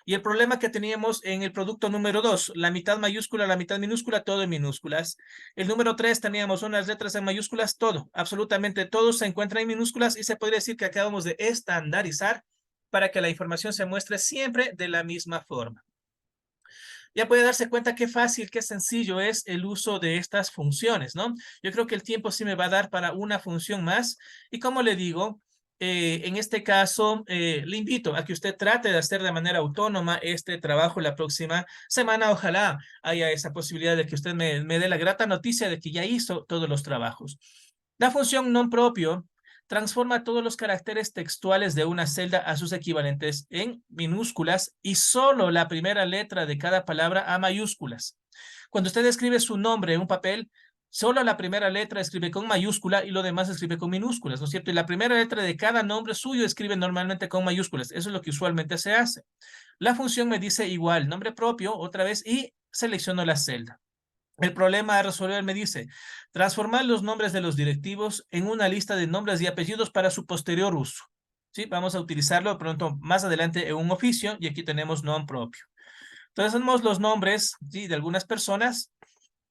Y el problema que teníamos en el producto número 2, la mitad mayúscula, la mitad minúscula, todo en minúsculas. El número 3 teníamos unas letras en mayúsculas, todo, absolutamente todo se encuentra en minúsculas y se podría decir que acabamos de estandarizar para que la información se muestre siempre de la misma forma. Ya puede darse cuenta qué fácil, qué sencillo es el uso de estas funciones, ¿no? Yo creo que el tiempo sí me va a dar para una función más. Y como le digo, en este caso, le invito a que usted trate de hacer de manera autónoma este trabajo la próxima semana. Ojalá haya esa posibilidad de que usted me dé la grata noticia de que ya hizo todos los trabajos. La función non propio transforma todos los caracteres textuales de una celda a sus equivalentes en minúsculas y solo la primera letra de cada palabra a mayúsculas. Cuando usted escribe su nombre en un papel, solo la primera letra escribe con mayúscula y lo demás escribe con minúsculas, ¿no es cierto? Y la primera letra de cada nombre suyo escribe normalmente con mayúsculas. Eso es lo que usualmente se hace. La función me dice igual, nombre propio, otra vez, y selecciono la celda. El problema a resolver me dice, transformar los nombres de los directivos en una lista de nombres y apellidos para su posterior uso. ¿Sí? Vamos a utilizarlo de pronto más adelante en un oficio y aquí tenemos nom propio. Entonces tenemos los nombres, ¿sí?, de algunas personas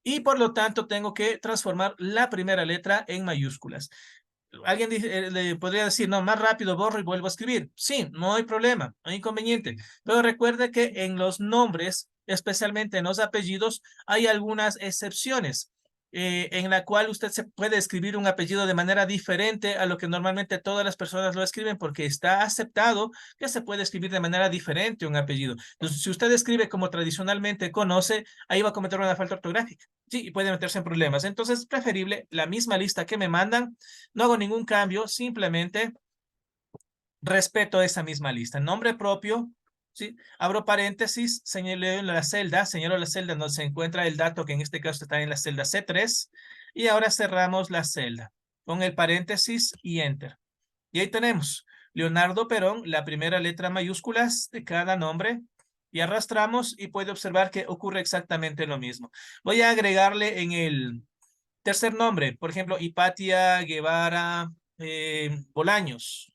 y por lo tanto tengo que transformar la primera letra en mayúsculas. Alguien le podría decir, no, más rápido borro y vuelvo a escribir. Sí, no hay problema, no hay inconveniente. Pero recuerde que en los nombres, especialmente en los apellidos, hay algunas excepciones en la cual usted se puede escribir un apellido de manera diferente a lo que normalmente todas las personas lo escriben porque está aceptado que se puede escribir de manera diferente un apellido. Entonces, si usted escribe como tradicionalmente conoce, ahí va a cometer una falta ortográfica. Sí, y puede meterse en problemas. Entonces, es preferible la misma lista que me mandan, no hago ningún cambio, simplemente respeto esa misma lista. Nombre propio, ¿sí? Abro paréntesis, señalo la celda donde se encuentra el dato que en este caso está en la celda C3 y ahora cerramos la celda con el paréntesis y Enter. Y ahí tenemos Leonardo Perón, la primera letra mayúsculas de cada nombre y arrastramos y puede observar que ocurre exactamente lo mismo. Voy a agregarle en el tercer nombre, por ejemplo, Hipatia Guevara Bolaños.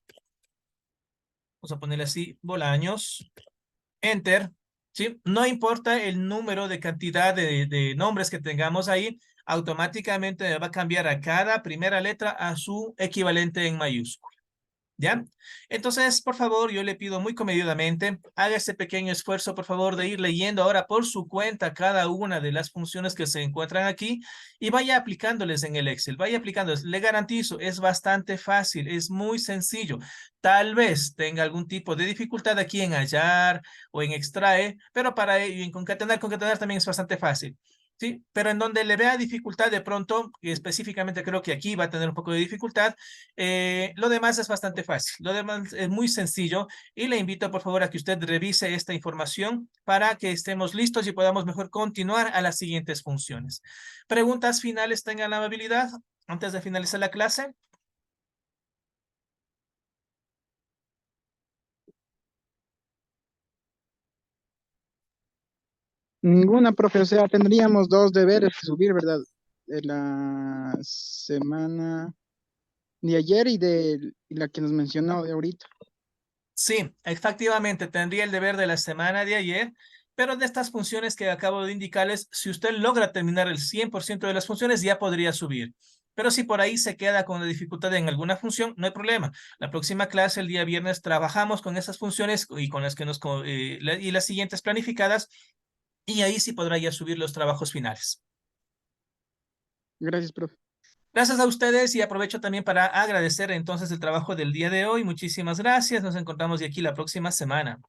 Vamos a ponerle así, Bolaños. Enter. ¿Sí? No importa el número de cantidad de nombres que tengamos ahí, automáticamente va a cambiar a cada primera letra a su equivalente en mayúscula. ¿Ya? Entonces, por favor, yo le pido muy comedidamente, haga ese pequeño esfuerzo, por favor, de ir leyendo ahora por su cuenta cada una de las funciones que se encuentran aquí y vaya aplicándoles en el Excel, vaya aplicándoles. Le garantizo, es bastante fácil, es muy sencillo. Tal vez tenga algún tipo de dificultad aquí en hallar o en extraer, pero para ello, en concatenar también es bastante fácil. ¿Sí? Pero en donde le vea dificultad de pronto, y específicamente creo que aquí va a tener un poco de dificultad, lo demás es bastante fácil, lo demás es muy sencillo y le invito por favor a que usted revise esta información para que estemos listos y podamos mejor continuar a las siguientes funciones. ¿Preguntas finales tengan la amabilidad antes de finalizar la clase? Ninguna, profe, o sea, tendríamos dos deberes que subir, ¿verdad? De la semana de ayer y la que nos mencionó de ahorita. Sí, efectivamente, tendría el deber de la semana de ayer, pero de estas funciones que acabo de indicarles, si usted logra terminar el 100% de las funciones, ya podría subir. Pero si por ahí se queda con la dificultad en alguna función, no hay problema. La próxima clase, el día viernes, trabajamos con esas funciones y con las que y las siguientes planificadas, y ahí sí podrá ya subir los trabajos finales. Gracias, profe. Gracias a ustedes y aprovecho también para agradecer entonces el trabajo del día de hoy. Muchísimas gracias. Nos encontramos de aquí la próxima semana.